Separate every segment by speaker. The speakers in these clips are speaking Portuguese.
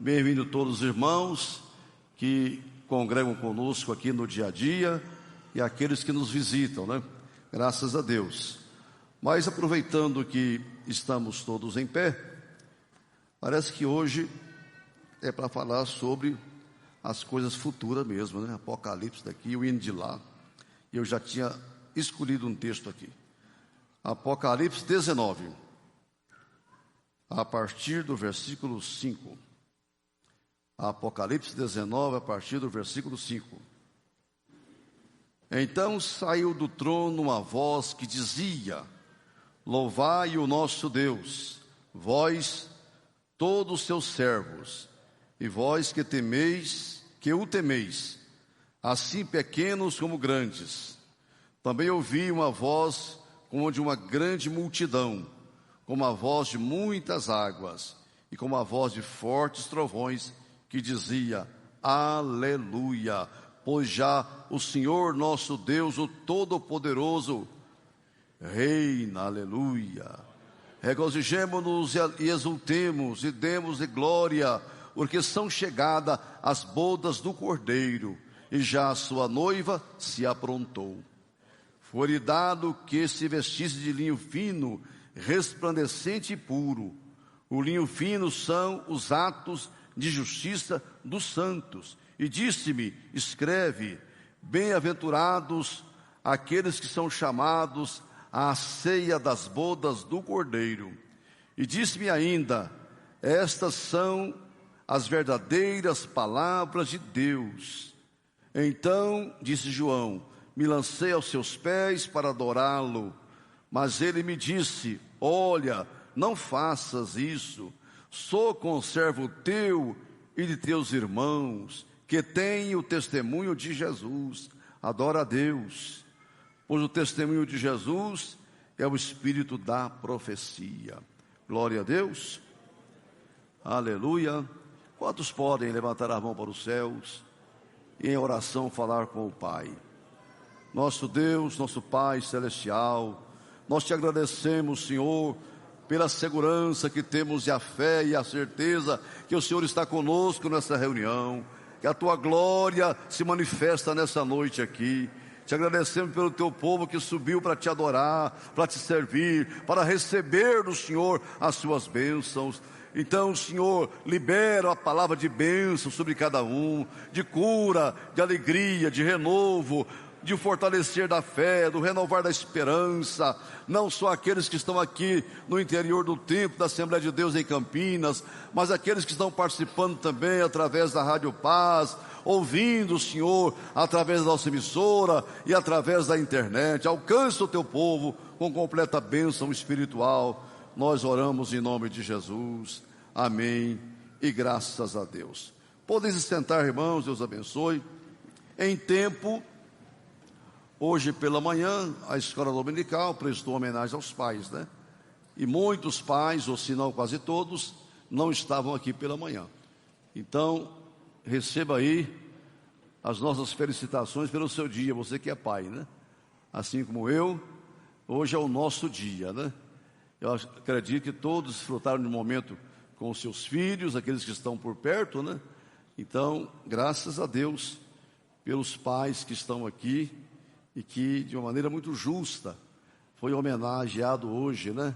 Speaker 1: Bem-vindo todos os irmãos que congregam conosco aqui no dia a dia e aqueles que nos visitam, né? Graças a Deus. Mas aproveitando que estamos todos em pé, parece que hoje é para falar sobre as coisas futuras mesmo, né? Apocalipse daqui, o hino de lá. Eu já tinha escolhido um texto aqui. Apocalipse 19, a partir do versículo 5. Apocalipse 19, a partir do versículo 5. Então saiu do trono uma voz que dizia: Louvai o nosso Deus, vós, todos os seus servos, e vós que temeis, que o temeis, assim pequenos como grandes. Também ouvi uma voz como de uma grande multidão, como a voz de muitas águas, e como a voz de fortes trovões, que dizia: Aleluia, pois já o Senhor nosso Deus, o Todo-Poderoso, reina. Aleluia. Regozijemo-nos e exultemos e demos-lhe glória, porque são chegadas as bodas do Cordeiro, e já a sua noiva se aprontou. Foi-lhe dado que se vestisse de linho fino, resplandecente e puro. O linho fino são os atos de justiça dos santos. E disse-me: escreve, bem-aventurados aqueles que são chamados à ceia das bodas do Cordeiro. E disse-me ainda: estas são as verdadeiras palavras de Deus. Então, disse João, me lancei aos seus pés para adorá-lo. Mas ele me disse: olha, não faças isso. Sou conservo teu e de teus irmãos, que têm o testemunho de Jesus. Adora a Deus, pois o testemunho de Jesus é o espírito da profecia. Glória a Deus. Aleluia. Quantos podem levantar a mão para os céus e em oração falar com o Pai? Nosso Deus, nosso Pai celestial, nós te agradecemos, Senhor, pela segurança que temos e a fé e a certeza que o Senhor está conosco nessa reunião, que a tua glória se manifesta nessa noite aqui. Te agradecemos pelo teu povo que subiu para te adorar, para te servir, para receber do Senhor as suas bênçãos. Então, Senhor, libera a palavra de bênção sobre cada um, de cura, de alegria, de renovo, de fortalecer da fé, do renovar da esperança, não só aqueles que estão aqui no interior do templo da Assembleia de Deus em Campinas, mas aqueles que estão participando também através da Rádio Paz, ouvindo o Senhor através da nossa emissora e através da internet. Alcança o teu povo com completa bênção espiritual. Nós oramos em nome de Jesus. Amém e graças a Deus. Podem se sentar, irmãos, Deus abençoe. Em tempo, hoje pela manhã, a escola dominical prestou homenagem aos pais, né? E muitos pais, ou se não quase todos, não estavam aqui pela manhã. Então, receba aí as nossas felicitações pelo seu dia, você que é pai, né? Assim como eu, hoje é o nosso dia, né? Eu acredito que todos desfrutaram de um momento com os seus filhos, aqueles que estão por perto, né? Então, graças a Deus pelos pais que estão aqui, e que de uma maneira muito justa foi homenageado hoje, né?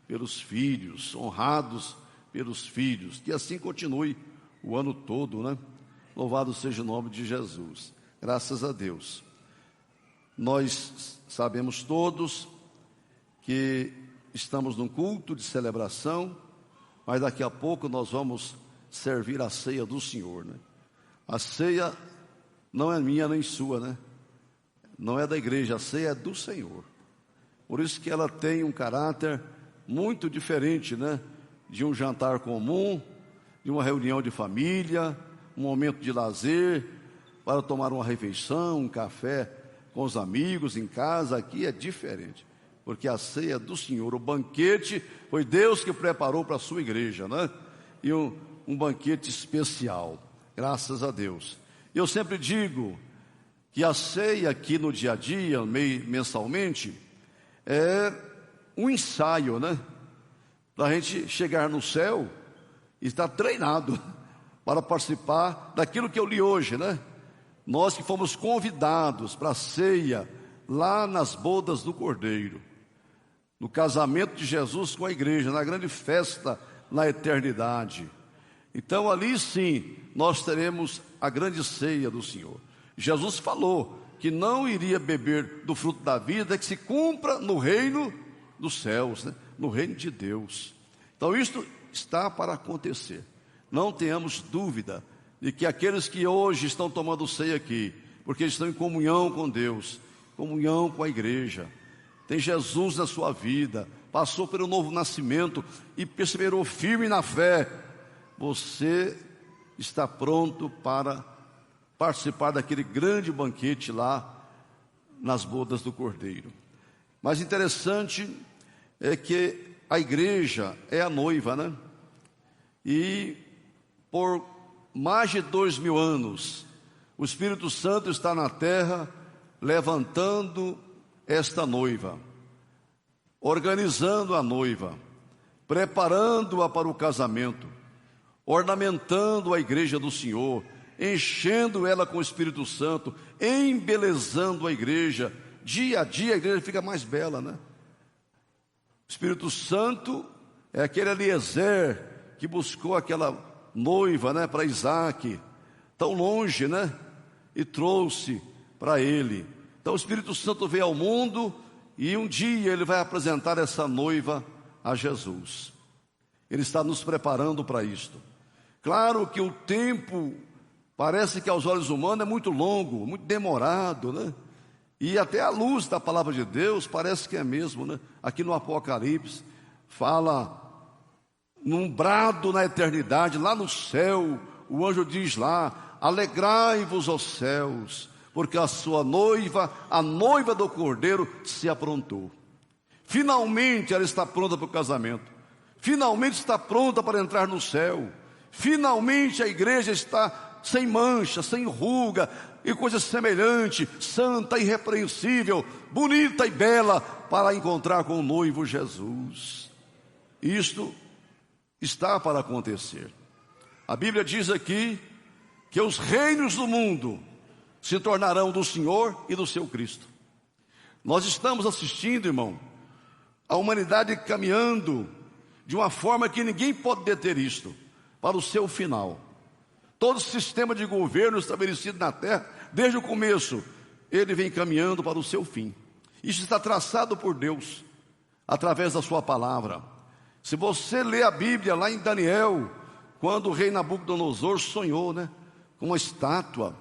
Speaker 1: Pelos filhos, honrados pelos filhos, que assim continue o ano todo, né? Louvado seja o nome de Jesus. Graças a Deus. Nós sabemos todos que estamos num culto de celebração, mas daqui a pouco nós vamos servir a ceia do Senhor, né? A ceia não é minha nem sua, né? Não é da igreja, a ceia é do Senhor. Por isso que ela tem um caráter muito diferente, né? De um jantar comum, de uma reunião de família, um momento de lazer, para tomar uma refeição, um café com os amigos em casa. Aqui é diferente, porque a ceia é do Senhor. O banquete foi Deus que preparou para a sua igreja, né? E um banquete especial, graças a Deus. Eu sempre digo que a ceia aqui no dia a dia, mensalmente, é um ensaio, né? Para a gente chegar no céu e estar treinado para participar daquilo que eu li hoje, né? Nós que fomos convidados para a ceia lá nas bodas do Cordeiro, no casamento de Jesus com a igreja, na grande festa na eternidade. Então ali sim, nós teremos a grande ceia do Senhor. Jesus falou que não iria beber do fruto da vida que se cumpra no reino dos céus, né? No reino de Deus. Então isto está para acontecer. Não tenhamos dúvida de que aqueles que hoje estão tomando ceia aqui, porque estão em comunhão com Deus, comunhão com a igreja, tem Jesus na sua vida, passou pelo novo nascimento e perseverou firme na fé, você está pronto para participar daquele grande banquete lá nas bodas do Cordeiro. Mas interessante é que a igreja é a noiva, né? E por mais de 2000 anos, o Espírito Santo está na terra levantando esta noiva, organizando a noiva, preparando-a para o casamento, ornamentando a igreja do Senhor, enchendo ela com o Espírito Santo, embelezando a igreja. Dia a dia a igreja fica mais bela, né? O Espírito Santo é aquele Eliezer que buscou aquela noiva, né, para Isaac, tão longe, né, e trouxe para ele. Então o Espírito Santo veio ao mundo e um dia ele vai apresentar essa noiva a Jesus. Ele está nos preparando para isto. Claro que o tempo parece que aos olhos humanos é muito longo, muito demorado, né? E até a luz da palavra de Deus parece que é mesmo, né? Aqui no Apocalipse fala num brado na eternidade, lá no céu, o anjo diz lá: alegrai-vos, ó céus, porque a sua noiva, a noiva do Cordeiro, se aprontou. Finalmente ela está pronta para o casamento, finalmente está pronta para entrar no céu, finalmente a igreja está sem mancha, sem ruga e coisa semelhante, santa, irrepreensível, bonita e bela, para encontrar com o noivo Jesus. Isto está para acontecer. A Bíblia diz aqui que os reinos do mundo se tornarão do Senhor e do seu Cristo. Nós estamos assistindo, irmão, a humanidade caminhando de uma forma que ninguém pode deter isto, para o seu final. Todo o sistema de governo estabelecido na terra, desde o começo, ele vem caminhando para o seu fim. Isso está traçado por Deus, através da sua palavra. Se você ler a Bíblia lá em Daniel, quando o rei Nabucodonosor sonhou, né, com uma estátua,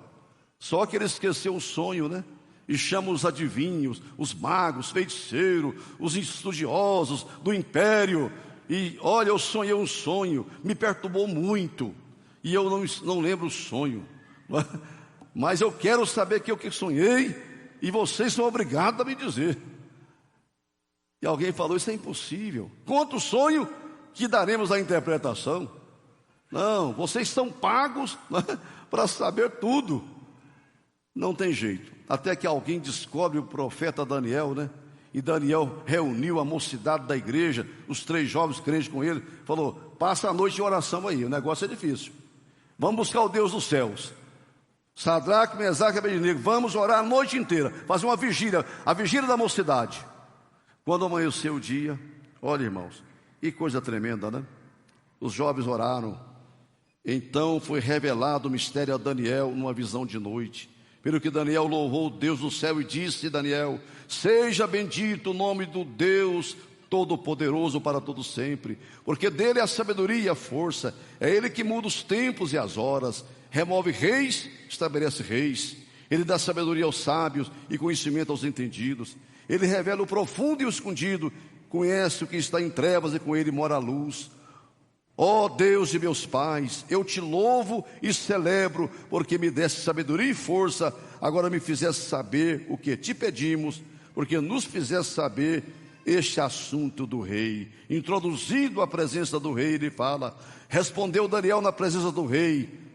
Speaker 1: só que ele esqueceu o sonho, né, e chama os adivinhos, os magos, feiticeiros, os estudiosos do império, e olha, eu sonhei um sonho, me perturbou muito, e eu não lembro o sonho, mas eu quero saber que eu que sonhei, e vocês são obrigados a me dizer. E alguém falou: isso é impossível, conta o sonho que daremos a interpretação. Não, vocês são pagos, né, para saber tudo. Não tem jeito, até que alguém descobre o profeta Daniel, né? E Daniel reuniu a mocidade da igreja, os 3 jovens crentes com ele, falou: passa a noite em oração aí, o negócio é difícil, vamos buscar o Deus dos céus. Sadraque, Mesaque e Abednego, vamos orar a noite inteira, fazer uma vigília, a vigília da mocidade. Quando amanheceu o dia, olha, irmãos, que coisa tremenda, né? Os jovens oraram. Então foi revelado o mistério a Daniel numa visão de noite. Pelo que Daniel louvou o Deus do céu e disse: Daniel, seja bendito o nome do Deus Todo-Poderoso para todo sempre, porque dele é a sabedoria e a força. É ele que muda os tempos e as horas, remove reis, estabelece reis. Ele dá sabedoria aos sábios e conhecimento aos entendidos. Ele revela o profundo e o escondido, conhece o que está em trevas e com ele mora a luz. Ó Deus de meus pais, eu te louvo e celebro, porque me deste sabedoria e força, agora me fizeste saber o que te pedimos, porque nos fizeste saber este assunto do rei. Introduzido à presença do rei, ele fala: respondeu Daniel na presença do rei: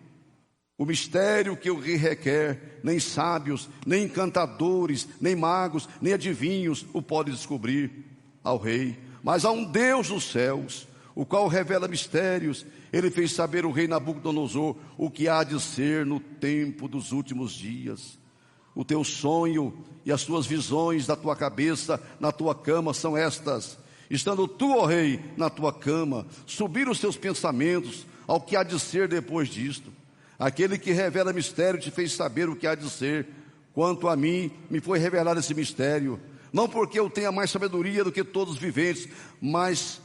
Speaker 1: o mistério que o rei requer, nem sábios, nem encantadores, nem magos, nem adivinhos o podem descobrir ao rei, mas há um Deus dos céus, o qual revela mistérios. Ele fez saber o rei Nabucodonosor o que há de ser no tempo dos últimos dias. O teu sonho e as tuas visões da tua cabeça na tua cama são estas. Estando tu, ó rei, na tua cama, subiram os teus pensamentos ao que há de ser depois disto. Aquele que revela mistério te fez saber o que há de ser. Quanto a mim, me foi revelado esse mistério, não porque eu tenha mais sabedoria do que todos os viventes, mas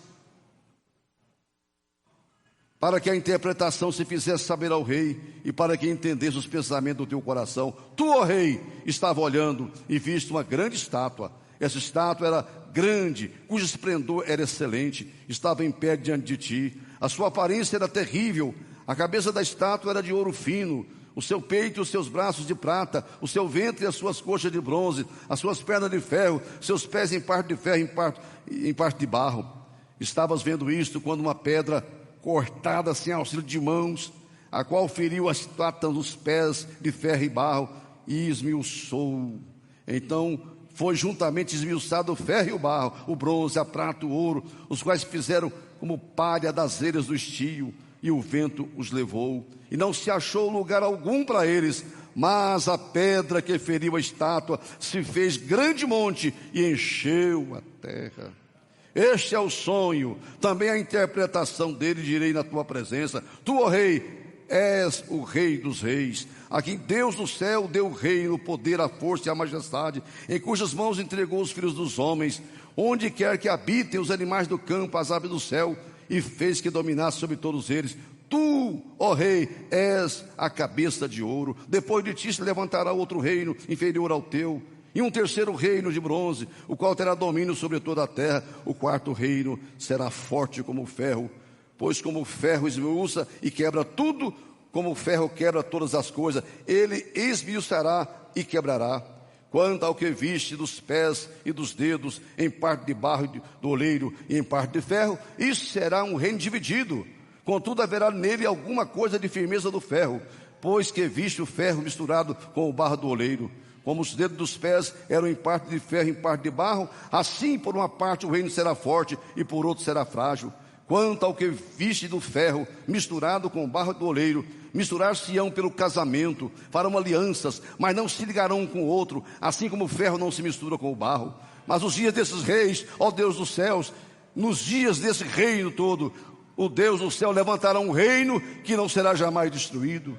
Speaker 1: para que a interpretação se fizesse saber ao rei, e para que entendesse os pensamentos do teu coração. Tu, ó rei, estava olhando e viste uma grande estátua. Essa estátua era grande, cujo esplendor era excelente, estava em pé diante de ti. A sua aparência era terrível. A cabeça da estátua era de ouro fino, o seu peito e os seus braços de prata, o seu ventre e as suas coxas de bronze, as suas pernas de ferro, seus pés em parte de ferro, em parte de barro. Estavas vendo isto quando uma pedra cortada sem auxílio de mãos, a qual feriu a estátua nos pés de ferro e barro e esmiuçou. Então foi juntamente esmiuçado o ferro e o barro, o bronze, a prata, o ouro, os quais fizeram como palha das eiras do estio, e o vento os levou, e não se achou lugar algum para eles. Mas a pedra que feriu a estátua se fez grande monte e encheu a terra. Este é o sonho, também a interpretação dele direi na tua presença. Tu, ó rei, és o rei dos reis, a quem Deus do céu deu o reino, o poder, a força e a majestade, em cujas mãos entregou os filhos dos homens. Onde quer que habitem os animais do campo, as aves do céu, e fez que dominasse sobre todos eles. Tu, ó rei, és a cabeça de ouro. Depois de ti se levantará outro reino inferior ao teu, e um terceiro reino de bronze, o qual terá domínio sobre toda a terra. O quarto reino será forte como o ferro, pois como o ferro esmiuça e quebra tudo, como o ferro quebra todas as coisas, ele esmiuçará e quebrará. Quanto ao que viste dos pés e dos dedos, em parte de barro do oleiro e em parte de ferro, isso será um reino dividido. Contudo haverá nele alguma coisa de firmeza do ferro, pois que viste o ferro misturado com o barro do oleiro. Como os dedos dos pés eram em parte de ferro e em parte de barro, assim por uma parte o reino será forte e por outra será frágil. Quanto ao que viste do ferro misturado com o barro do oleiro, misturar-se-ão pelo casamento, farão alianças, mas não se ligarão um com o outro, assim como o ferro não se mistura com o barro. Mas os dias desses reis, ó Deus dos céus, nos dias desse reino todo, o Deus do céu levantará um reino que não será jamais destruído.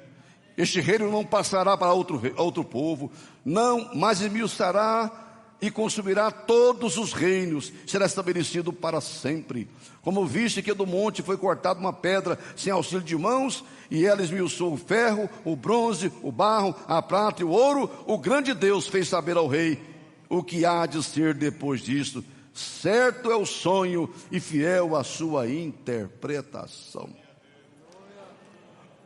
Speaker 1: Este reino não passará para outro povo, não, mas esmiuçará e consumirá todos os reinos, será estabelecido para sempre. Como viste que do monte foi cortada uma pedra sem auxílio de mãos, e ela esmiuçou o ferro, o bronze, o barro, a prata e o ouro, o grande Deus fez saber ao rei o que há de ser depois disto. Certo é o sonho e fiel a sua interpretação.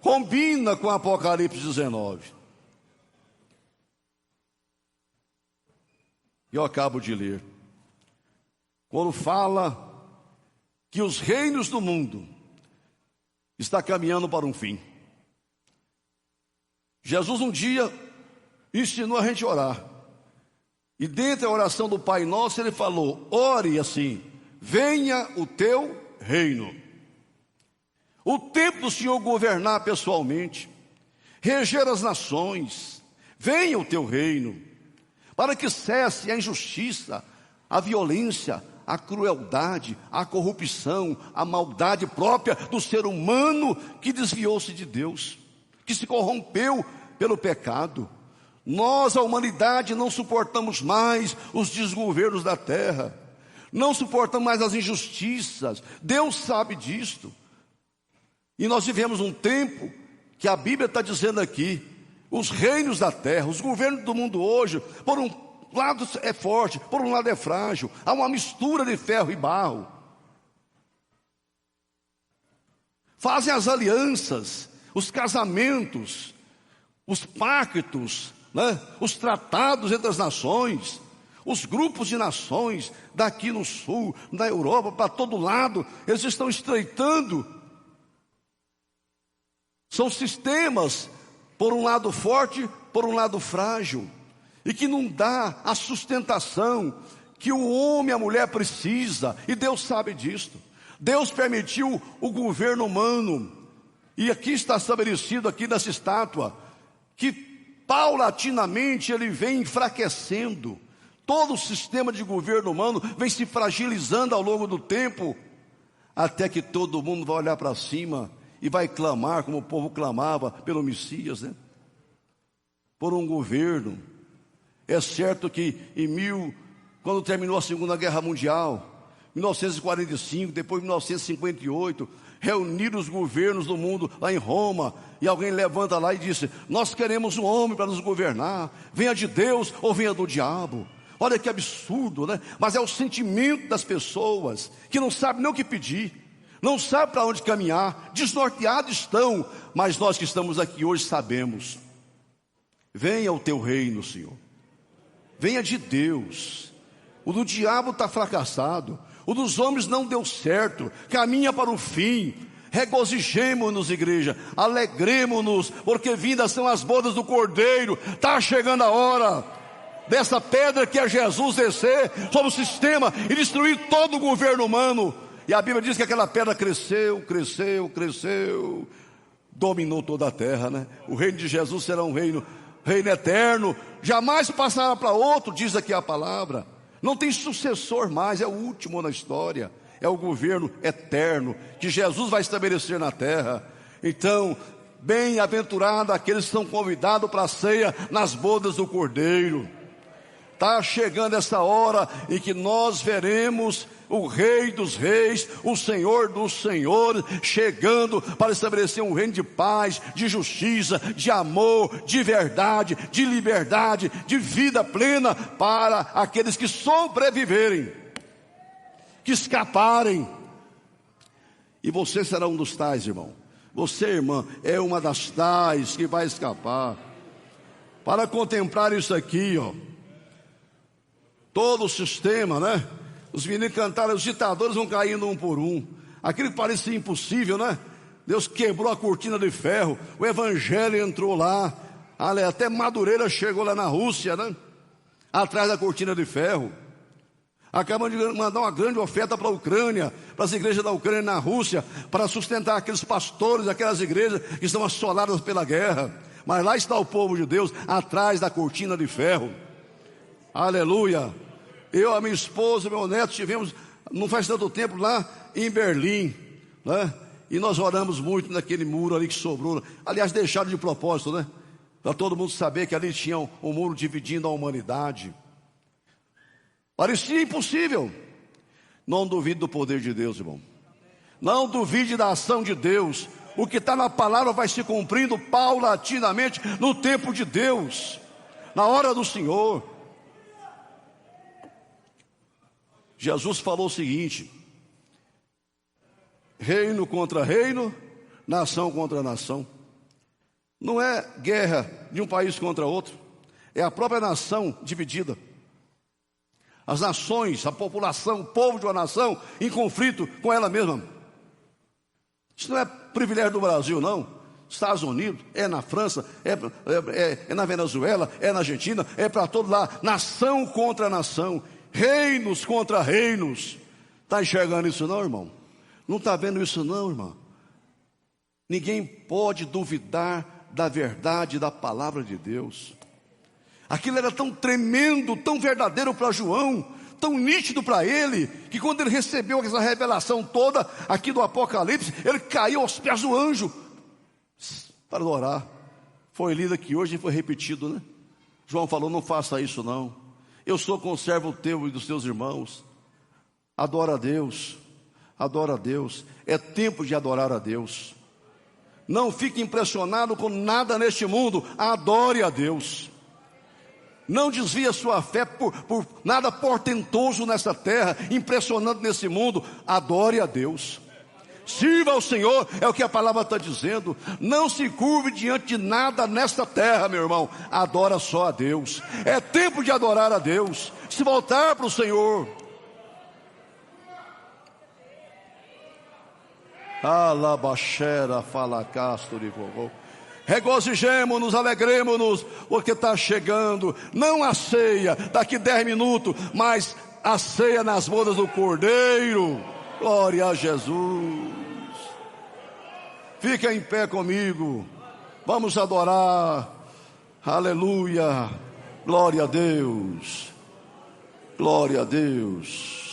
Speaker 1: Combina com Apocalipse 19. Eu acabo de ler. Quando fala que os reinos do mundo está caminhando para um fim. Jesus um dia ensinou a gente a orar. E dentro da oração do Pai Nosso, ele falou: ore assim, venha o teu reino. O tempo do Senhor governar pessoalmente, reger as nações, venha o teu reino, para que cesse a injustiça, a violência, a crueldade, a corrupção, a maldade própria do ser humano que desviou-se de Deus, que se corrompeu pelo pecado. Nós, a humanidade, não suportamos mais os desgovernos da terra, não suportamos mais as injustiças. Deus sabe disto. E nós vivemos um tempo que a Bíblia está dizendo aqui, os reinos da terra, os governos do mundo hoje, por um lado é forte, por um lado é frágil, há uma mistura de ferro e barro. Fazem as alianças, os casamentos, os pactos, né? Os tratados entre as nações, os grupos de nações, daqui no sul, na Europa, para todo lado, eles estão estreitando. São sistemas, por um lado forte, por um lado frágil, e que não dá a sustentação que o homem e a mulher precisa, e Deus sabe disto. Deus permitiu o governo humano, e aqui está estabelecido aqui nessa estátua, que paulatinamente ele vem enfraquecendo. Todo o sistema de governo humano vem se fragilizando ao longo do tempo, até que todo mundo vai olhar para cima e vai clamar, como o povo clamava pelo Messias, né? Por um governo. É certo que quando terminou a Segunda Guerra Mundial, 1945, depois 1958, reuniram os governos do mundo lá em Roma, e alguém levanta lá e disse: nós queremos um homem para nos governar, venha de Deus ou venha do diabo. Olha que absurdo, né? Mas é o sentimento das pessoas, que não sabem nem o que pedir, não sabem para onde caminhar, desnorteados estão. Mas nós que estamos aqui hoje sabemos: venha o teu reino, Senhor, venha de Deus. O do diabo está fracassado, o dos homens não deu certo, caminha para o fim. Regozijemo-nos, igreja, alegremo-nos, porque vindas são as bodas do Cordeiro. Está chegando a hora dessa pedra que é Jesus descer sobre o sistema e destruir todo o governo humano. E a Bíblia diz que aquela pedra cresceu, cresceu, cresceu, dominou toda a terra, né? O reino de Jesus será um reino eterno, jamais passará para outro, diz aqui a palavra. Não tem sucessor mais, é o último na história. É o governo eterno que Jesus vai estabelecer na terra. Então, bem-aventurado aqueles que são convidados para a ceia nas bodas do Cordeiro. Está chegando essa hora em que nós veremos o Rei dos Reis, o Senhor dos Senhores, chegando para estabelecer um reino de paz, de justiça, de amor, de verdade, de liberdade, de vida plena para aqueles que sobreviverem, que escaparem. E você será um dos tais, irmão. Você, irmã, é uma das tais que vai escapar. Para contemplar isso aqui, ó, todo o sistema, né? Os meninos cantaram, os ditadores vão caindo um por um. Aquilo que parecia impossível, né? Deus quebrou a cortina de ferro, o evangelho entrou lá. Até Madureira chegou lá na Rússia, né? Atrás da cortina de ferro. Acabam de mandar uma grande oferta para a Ucrânia, para as igrejas da Ucrânia na Rússia, para sustentar aqueles pastores, aquelas igrejas que estão assoladas pela guerra. Mas lá está o povo de Deus, atrás da cortina de ferro. Aleluia. Eu, a minha esposa, meu neto, estivemos, não faz tanto tempo, lá em Berlim, né? E nós oramos muito naquele muro ali que sobrou. Aliás, deixaram de propósito, né? Para todo mundo saber que ali tinha um muro dividindo a humanidade. Parecia impossível. Não duvide do poder de Deus, irmão. Não duvide da ação de Deus. O que está na palavra vai se cumprindo paulatinamente no tempo de Deus, na hora do Senhor. Jesus falou o seguinte: reino contra reino, nação contra nação. Não é guerra de um país contra outro, é a própria nação dividida. As nações, a população, o povo de uma nação em conflito com ela mesma. Isso não é privilégio do Brasil, não. Estados Unidos, é na França, é na Venezuela, é na Argentina, é para todo lá. Nação contra nação, reinos contra reinos. Está enxergando isso não, irmão? Não está vendo isso não, irmão? Ninguém pode duvidar da verdade da palavra de Deus. Aquilo era tão tremendo, tão verdadeiro para João, tão nítido para ele, que quando ele recebeu essa revelação toda aqui do Apocalipse, ele caiu aos pés do anjo para orar. Foi lido aqui hoje e foi repetido, né? João falou: não faça isso não. Eu sou conservo teu e dos teus irmãos. Adora a Deus, adora a Deus. É tempo de adorar a Deus. Não fique impressionado com nada neste mundo, adore a Deus. Não desvie a sua fé por nada portentoso nessa terra, impressionante nesse mundo. Adore a Deus. Sirva ao Senhor, é o que a palavra está dizendo. Não se curve diante de nada nesta terra, meu irmão. Adora só a Deus. É tempo de adorar a Deus, se voltar para o Senhor. Alabaxera fala castro de vovô. Regozijemo-nos, alegremos-nos, porque está chegando, não a ceia daqui 10 minutos, mas a ceia nas bodas do Cordeiro. Glória a Jesus. Fica em pé comigo. Vamos adorar. Aleluia. Glória a Deus. Glória a Deus.